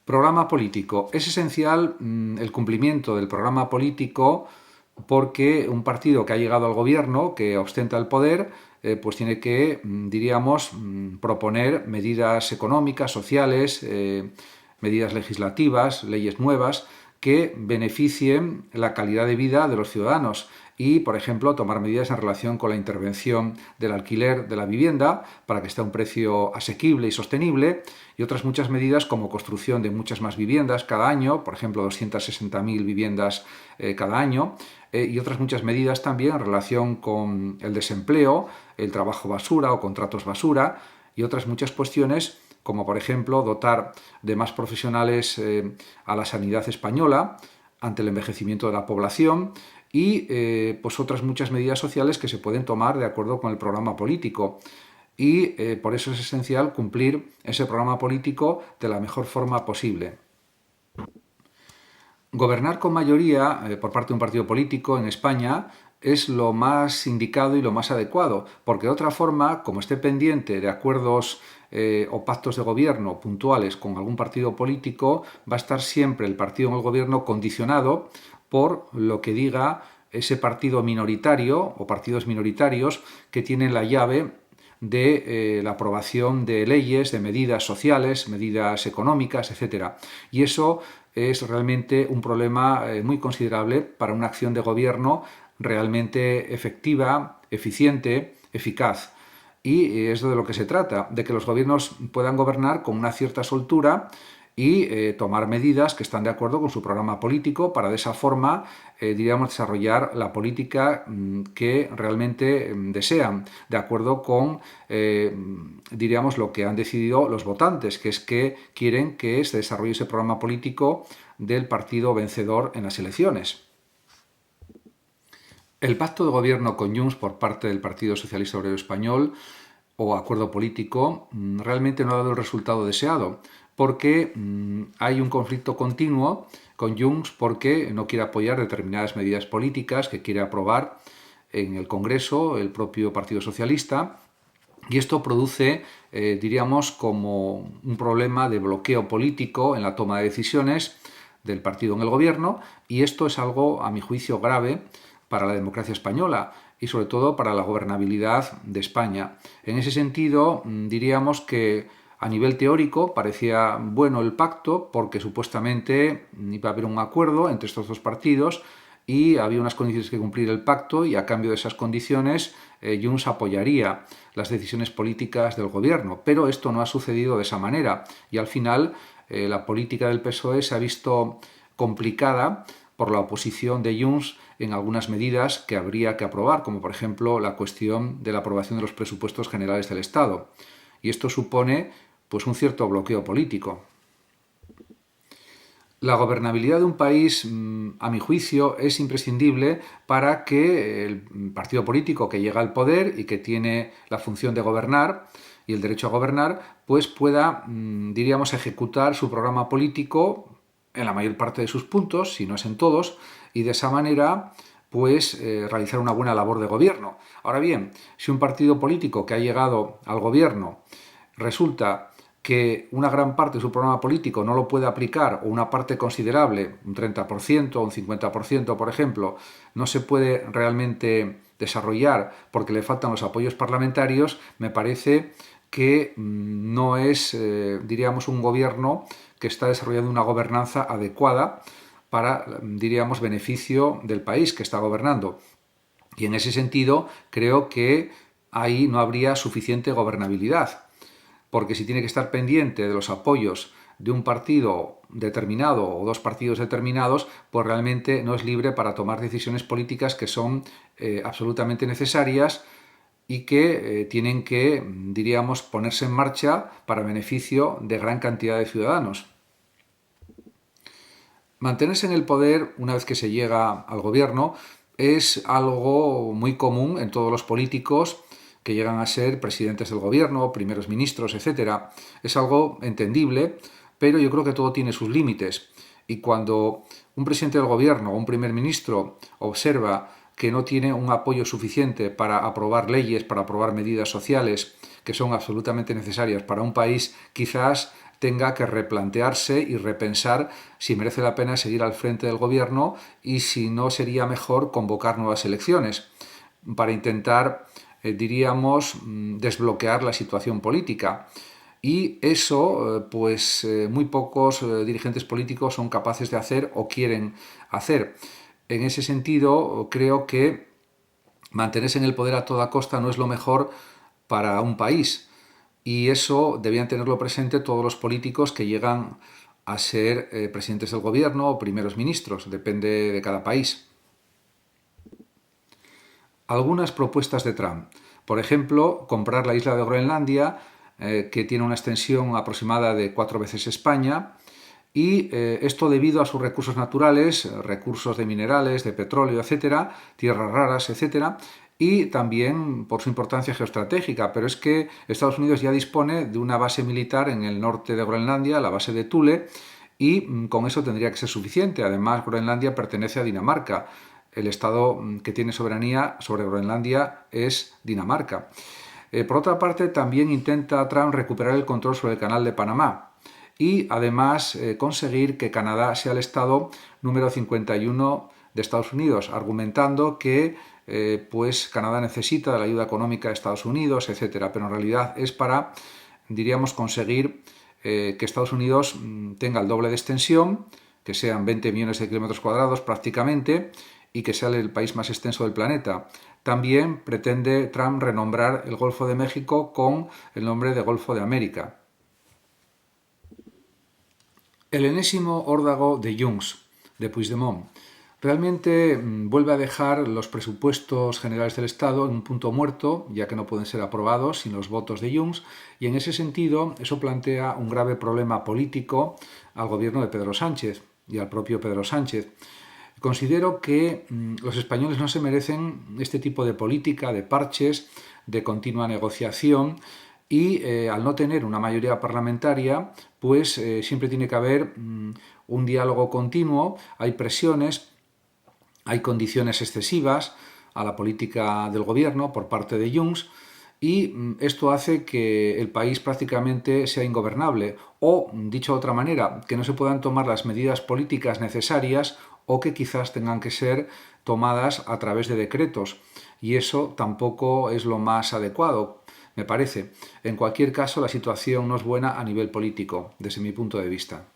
Programa político. Es esencial el cumplimiento del programa político porque un partido que ha llegado al gobierno, que ostenta el poder, pues tiene que, diríamos, proponer medidas económicas, sociales, medidas legislativas, leyes nuevas, que beneficien la calidad de vida de los ciudadanos y, por ejemplo, tomar medidas en relación con la intervención del alquiler de la vivienda para que esté a un precio asequible y sostenible, y otras muchas medidas como construcción de muchas más viviendas cada año, por ejemplo 260.000 viviendas cada año, y otras muchas medidas también en relación con el desempleo, el trabajo basura o contratos basura, y otras muchas cuestiones como por ejemplo dotar de más profesionales a la sanidad española ante el envejecimiento de la población y pues otras muchas medidas sociales que se pueden tomar de acuerdo con el programa político. Y por eso es esencial cumplir ese programa político de la mejor forma posible. Gobernar con mayoría por parte de un partido político en España es lo más indicado y lo más adecuado, porque de otra forma, como esté pendiente de acuerdos o pactos de gobierno puntuales con algún partido político, va a estar siempre el partido en el gobierno condicionado por lo que diga ese partido minoritario o partidos minoritarios que tienen la llave de la aprobación de leyes, de medidas sociales, medidas económicas, etc. Y eso es realmente un problema muy considerable para una acción de gobierno realmente efectiva, eficiente, eficaz. Y es de lo que se trata, de que los gobiernos puedan gobernar con una cierta soltura y tomar medidas que están de acuerdo con su programa político para de esa forma, diríamos, desarrollar la política que realmente desean, de acuerdo con, diríamos, lo que han decidido los votantes, que es que quieren que se desarrolle ese programa político del partido vencedor en las elecciones. El pacto de gobierno con Junts por parte del Partido Socialista Obrero Español o acuerdo político realmente no ha dado el resultado deseado, porque hay un conflicto continuo con Junts porque no quiere apoyar determinadas medidas políticas que quiere aprobar en el Congreso el propio Partido Socialista, y esto produce, diríamos, como un problema de bloqueo político en la toma de decisiones del partido en el gobierno, y esto es algo, a mi juicio, grave para la democracia española y sobre todo para la gobernabilidad de España. En ese sentido, diríamos que a nivel teórico parecía bueno el pacto porque supuestamente iba a haber un acuerdo entre estos dos partidos y había unas condiciones que cumplir el pacto y a cambio de esas condiciones Junts apoyaría las decisiones políticas del gobierno. Pero esto no ha sucedido de esa manera y al final la política del PSOE se ha visto complicada por la oposición de Junts en algunas medidas que habría que aprobar, como por ejemplo la cuestión de la aprobación de los presupuestos generales del Estado. Y esto supone pues un cierto bloqueo político. La gobernabilidad de un país, a mi juicio, es imprescindible para que el partido político que llega al poder y que tiene la función de gobernar y el derecho a gobernar, pues pueda, diríamos, ejecutar su programa político en la mayor parte de sus puntos, si no es en todos, y de esa manera pues realizar una buena labor de gobierno. Ahora bien, si un partido político que ha llegado al gobierno resulta que una gran parte de su programa político no lo puede aplicar, o una parte considerable, un 30% o un 50%, por ejemplo, no se puede realmente desarrollar porque le faltan los apoyos parlamentarios, me parece que no es, diríamos, un gobierno que está desarrollando una gobernanza adecuada para, diríamos, beneficio del país que está gobernando. Y en ese sentido creo que ahí no habría suficiente gobernabilidad, porque si tiene que estar pendiente de los apoyos de un partido determinado o dos partidos determinados, pues realmente no es libre para tomar decisiones políticas que son absolutamente necesarias y que tienen que, diríamos, ponerse en marcha para beneficio de gran cantidad de ciudadanos. Mantenerse en el poder una vez que se llega al gobierno es algo muy común en todos los políticos que llegan a ser presidentes del gobierno, primeros ministros, etc. Es algo entendible, pero yo creo que todo tiene sus límites. Y cuando un presidente del gobierno o un primer ministro observa que no tiene un apoyo suficiente para aprobar leyes, para aprobar medidas sociales que son absolutamente necesarias para un país, quizás tenga que replantearse y repensar si merece la pena seguir al frente del gobierno y si no sería mejor convocar nuevas elecciones para intentar, diríamos, desbloquear la situación política. Y eso, muy pocos dirigentes políticos son capaces de hacer o quieren hacer. En ese sentido, creo que mantenerse en el poder a toda costa no es lo mejor para un país. Y eso debían tenerlo presente todos los políticos que llegan a ser presidentes del gobierno o primeros ministros, depende de cada país. Algunas propuestas de Trump. Por ejemplo, comprar la isla de Groenlandia, que tiene una extensión aproximada de 4 veces España, y esto debido a sus recursos naturales, recursos de minerales, de petróleo, etcétera, tierras raras, etcétera, y también por su importancia geoestratégica. Pero es que Estados Unidos ya dispone de una base militar en el norte de Groenlandia, la base de Thule, y con eso tendría que ser suficiente. Además, Groenlandia pertenece a Dinamarca. El estado que tiene soberanía sobre Groenlandia es Dinamarca. Por otra parte, también intenta Trump recuperar el control sobre el Canal de Panamá y además conseguir que Canadá sea el estado número 51 de Estados Unidos, argumentando que Canadá necesita de la ayuda económica de Estados Unidos, etcétera. Pero en realidad es para, diríamos, conseguir que Estados Unidos tenga el doble de extensión, que sean 20 millones de kilómetros cuadrados prácticamente, y que sea el país más extenso del planeta. También pretende Trump renombrar el Golfo de México con el nombre de Golfo de América. El enésimo órdago de Junts, de Puigdemont, realmente vuelve a dejar los presupuestos generales del Estado en un punto muerto, ya que no pueden ser aprobados sin los votos de Junts, y en ese sentido eso plantea un grave problema político al gobierno de Pedro Sánchez y al propio Pedro Sánchez. Considero que los españoles no se merecen este tipo de política, de parches, de continua negociación y al no tener una mayoría parlamentaria, siempre tiene que haber un diálogo continuo, hay presiones, hay condiciones excesivas a la política del gobierno por parte de Junts y esto hace que el país prácticamente sea ingobernable o, dicho de otra manera, que no se puedan tomar las medidas políticas necesarias o que quizás tengan que ser tomadas a través de decretos. Y eso tampoco es lo más adecuado, me parece. En cualquier caso, la situación no es buena a nivel político, desde mi punto de vista.